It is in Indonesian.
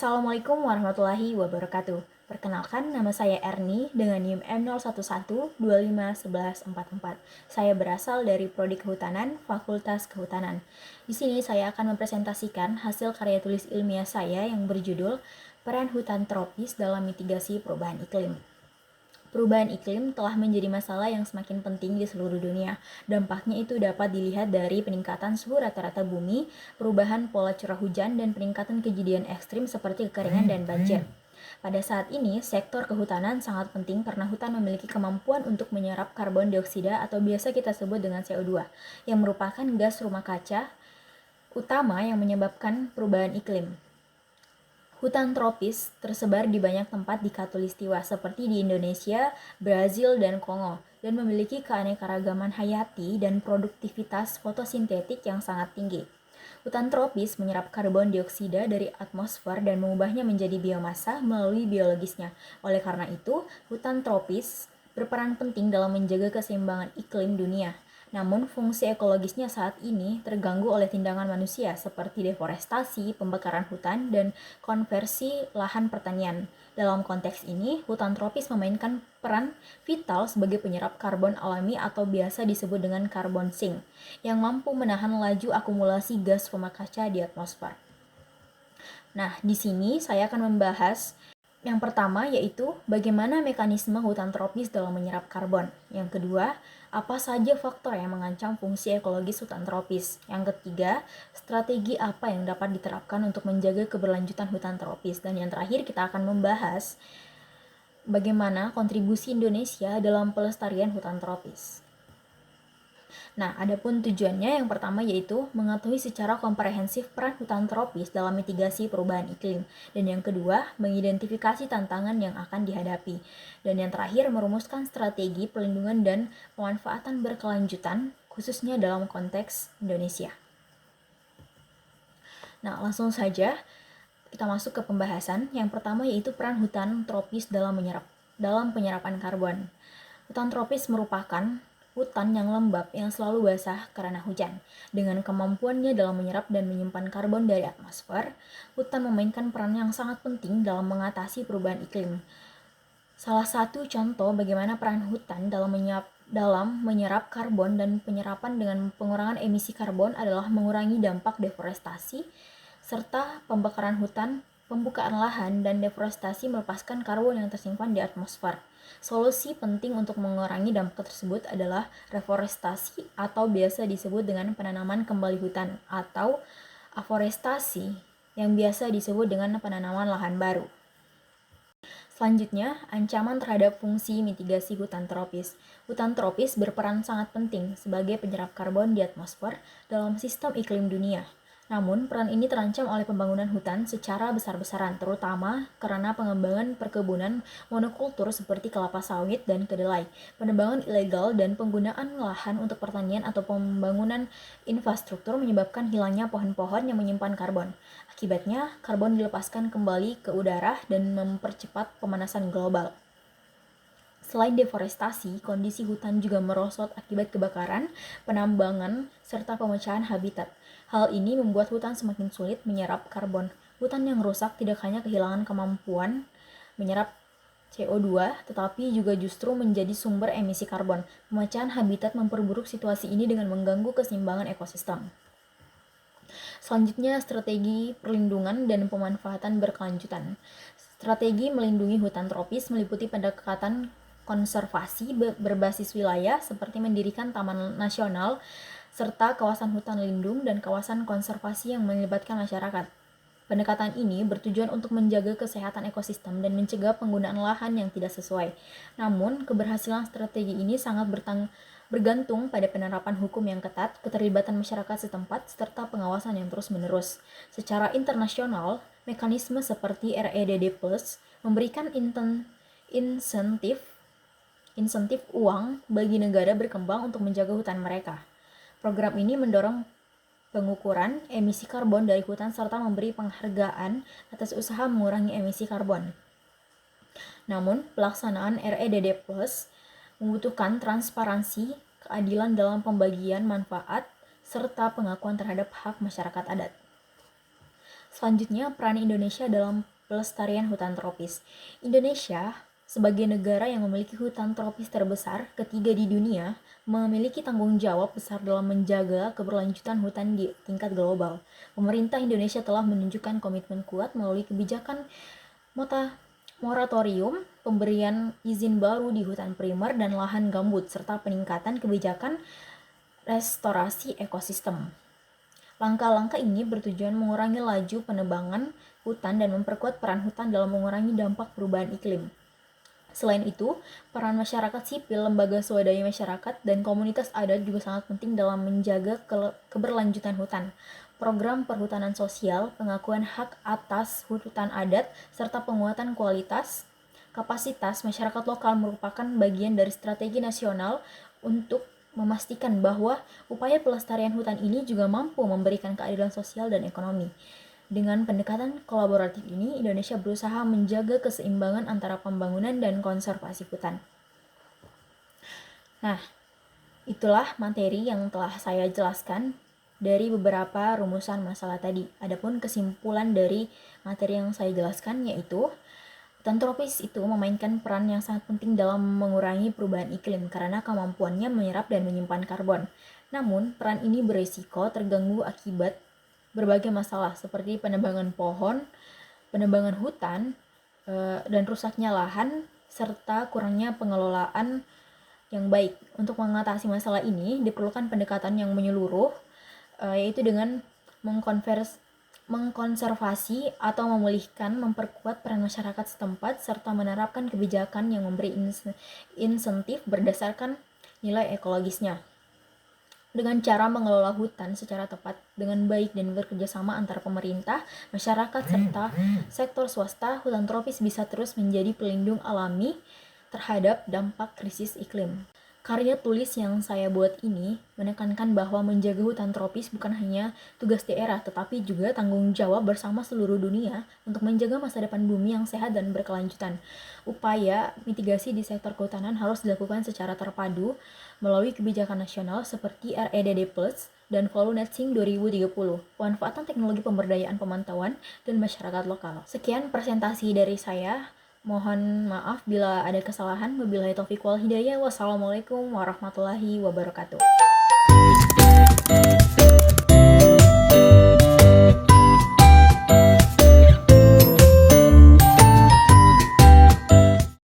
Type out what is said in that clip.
Assalamualaikum warahmatullahi wabarakatuh. Perkenalkan, nama saya Erni dengan NIM M0112511444. Saya berasal dari Prodi Kehutanan, Fakultas Kehutanan. Di sini saya akan mempresentasikan hasil karya tulis ilmiah saya yang berjudul Peran Hutan Tropis dalam Mitigasi Perubahan Iklim. Perubahan iklim telah menjadi masalah yang semakin penting di seluruh dunia. Dampaknya itu dapat dilihat dari peningkatan suhu rata-rata bumi, perubahan pola curah hujan, dan peningkatan kejadian ekstrim seperti kekeringan dan banjir. Pada saat ini, sektor kehutanan sangat penting karena hutan memiliki kemampuan untuk menyerap karbon dioksida atau biasa kita sebut dengan CO2, yang merupakan gas rumah kaca utama yang menyebabkan perubahan iklim. Hutan tropis tersebar di banyak tempat di Khatulistiwa seperti di Indonesia, Brazil, dan Kongo, dan memiliki keanekaragaman hayati dan produktivitas fotosintetik yang sangat tinggi. Hutan tropis menyerap karbon dioksida dari atmosfer dan mengubahnya menjadi biomasa melalui biologisnya. Oleh karena itu, hutan tropis berperan penting dalam menjaga keseimbangan iklim dunia. Namun, fungsi ekologisnya saat ini terganggu oleh tindakan manusia seperti deforestasi, pembakaran hutan, dan konversi lahan pertanian. Dalam konteks ini, hutan tropis memainkan peran vital sebagai penyerap karbon alami atau biasa disebut dengan karbon sink, yang mampu menahan laju akumulasi gas rumah kaca di atmosfer. Nah, di sini saya akan membahas yang pertama yaitu bagaimana mekanisme hutan tropis dalam menyerap karbon. Yang kedua, apa saja faktor yang mengancam fungsi ekologis hutan tropis. Yang ketiga, strategi apa yang dapat diterapkan untuk menjaga keberlanjutan hutan tropis. Dan yang terakhir kita akan membahas bagaimana kontribusi Indonesia dalam pelestarian hutan tropis. Nah, adapun tujuannya yang pertama yaitu mengetahui secara komprehensif peran hutan tropis dalam mitigasi perubahan iklim. Dan yang kedua, mengidentifikasi tantangan yang akan dihadapi. Dan yang terakhir, merumuskan strategi perlindungan dan pemanfaatan berkelanjutan, khususnya dalam konteks Indonesia. Nah, langsung saja kita masuk ke pembahasan. Yang pertama yaitu peran hutan tropis dalam penyerapan karbon. Hutan tropis merupakan hutan yang lembab yang selalu basah karena hujan. Dengan kemampuannya dalam menyerap dan menyimpan karbon dari atmosfer, hutan memainkan peran yang sangat penting dalam mengatasi perubahan iklim. Salah satu contoh bagaimana peran hutan dalam menyerap karbon dan penyerapan dengan pengurangan emisi karbon adalah mengurangi dampak deforestasi serta pembakaran hutan, pembukaan lahan, dan deforestasi melepaskan karbon yang tersimpan di atmosfer. Solusi penting untuk mengurangi dampak tersebut adalah reforestasi atau biasa disebut dengan penanaman kembali hutan atau aforestasi yang biasa disebut dengan penanaman lahan baru. Selanjutnya, ancaman terhadap fungsi mitigasi hutan tropis. Hutan tropis berperan sangat penting sebagai penyerap karbon di atmosfer dalam sistem iklim dunia. Namun, peran ini terancam oleh pembangunan hutan secara besar-besaran, terutama karena pengembangan perkebunan monokultur seperti kelapa sawit dan kedelai, penebangan ilegal, dan penggunaan lahan untuk pertanian atau pembangunan infrastruktur menyebabkan hilangnya pohon-pohon yang menyimpan karbon. Akibatnya, karbon dilepaskan kembali ke udara dan mempercepat pemanasan global. Selain deforestasi, kondisi hutan juga merosot akibat kebakaran, penambangan, serta pemecahan habitat. Hal ini membuat hutan semakin sulit menyerap karbon. Hutan yang rusak tidak hanya kehilangan kemampuan menyerap CO2, tetapi juga justru menjadi sumber emisi karbon. Pemecahan habitat memperburuk situasi ini dengan mengganggu keseimbangan ekosistem. Selanjutnya, strategi perlindungan dan pemanfaatan berkelanjutan. Strategi melindungi hutan tropis meliputi pendekatan konservasi berbasis wilayah seperti mendirikan taman nasional serta kawasan hutan lindung dan kawasan konservasi yang melibatkan masyarakat. Pendekatan ini bertujuan untuk menjaga kesehatan ekosistem dan mencegah penggunaan lahan yang tidak sesuai. Namun, keberhasilan strategi ini sangat bergantung pada penerapan hukum yang ketat, keterlibatan masyarakat setempat, serta pengawasan yang terus-menerus. Secara internasional, mekanisme seperti REDD+ memberikan insentif uang bagi negara berkembang untuk menjaga hutan mereka. Program ini mendorong pengukuran emisi karbon dari hutan serta memberi penghargaan atas usaha mengurangi emisi karbon. Namun, pelaksanaan REDD+ membutuhkan transparansi, keadilan dalam pembagian manfaat, serta pengakuan terhadap hak masyarakat adat. Selanjutnya, peran Indonesia dalam pelestarian hutan tropis. Indonesia, sebagai negara yang memiliki hutan tropis terbesar ketiga di dunia, memiliki tanggung jawab besar dalam menjaga keberlanjutan hutan di tingkat global. Pemerintah Indonesia telah menunjukkan komitmen kuat melalui kebijakan moratorium, pemberian izin baru di hutan primer dan lahan gambut, serta peningkatan kebijakan restorasi ekosistem. Langkah-langkah ini bertujuan mengurangi laju penebangan hutan dan memperkuat peran hutan dalam mengurangi dampak perubahan iklim. Selain itu, peran masyarakat sipil, lembaga swadaya masyarakat, dan komunitas adat juga sangat penting dalam menjaga keberlanjutan hutan. Program perhutanan sosial, pengakuan hak atas hutan adat, serta penguatan kapasitas masyarakat lokal merupakan bagian dari strategi nasional untuk memastikan bahwa upaya pelestarian hutan ini juga mampu memberikan keadilan sosial dan ekonomi. Dengan pendekatan kolaboratif ini, Indonesia berusaha menjaga keseimbangan antara pembangunan dan konservasi hutan. Nah, itulah materi yang telah saya jelaskan dari beberapa rumusan masalah tadi. Adapun kesimpulan dari materi yang saya jelaskan yaitu hutan tropis itu memainkan peran yang sangat penting dalam mengurangi perubahan iklim karena kemampuannya menyerap dan menyimpan karbon. Namun, peran ini berisiko terganggu akibat berbagai masalah seperti penebangan pohon, penebangan hutan, dan rusaknya lahan, serta kurangnya pengelolaan yang baik. Untuk mengatasi masalah ini, diperlukan pendekatan yang menyeluruh, yaitu dengan mengkonservasi atau memulihkan, memperkuat peran masyarakat setempat, serta menerapkan kebijakan yang memberi insentif berdasarkan nilai ekologisnya. Dengan cara mengelola hutan secara tepat, dengan baik dan bekerja sama antara pemerintah, masyarakat, serta sektor swasta, hutan tropis bisa terus menjadi pelindung alami terhadap dampak krisis iklim. Karya tulis yang saya buat ini menekankan bahwa menjaga hutan tropis bukan hanya tugas daerah, tetapi juga tanggung jawab bersama seluruh dunia untuk menjaga masa depan bumi yang sehat dan berkelanjutan. Upaya mitigasi di sektor kehutanan harus dilakukan secara terpadu melalui kebijakan nasional seperti REDD+, dan Volunetzing 2030, pemanfaatan teknologi pemberdayaan pemantauan, dan masyarakat lokal. Sekian presentasi dari saya. Mohon maaf bila ada kesalahan. Wabillahi taufiq wal hidayah. Wassalamualaikum warahmatullahi wabarakatuh.